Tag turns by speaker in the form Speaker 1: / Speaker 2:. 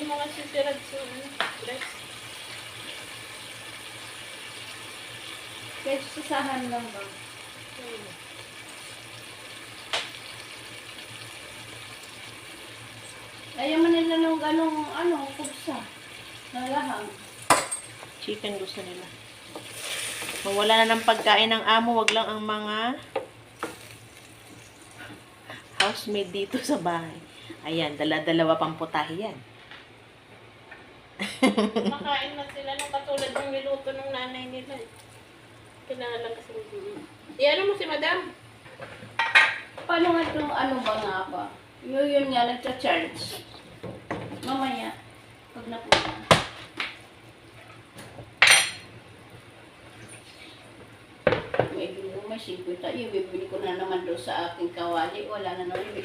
Speaker 1: mga sisirad sa dress.
Speaker 2: Kahit sasahan lang ba? Ayaw man nila nung ganong kupsa. Nalahang.
Speaker 3: Chicken gusto nila. Kung wala na ng pagkain ng amo, wag lang ang mga housemaid dito sa bahay. Ayan, dala-dalawa pang putahe yan.
Speaker 1: Makain na sila ng katulad ng niluto ng nanay nila. Kailangan lang kasi ano mo si madam?
Speaker 2: Paano nga itong ba nga pa? Yun nga, nagcha-charge. Mamaya, pag napunta. May 50, bibili ko na naman doon sa aking kawali. Wala na naman.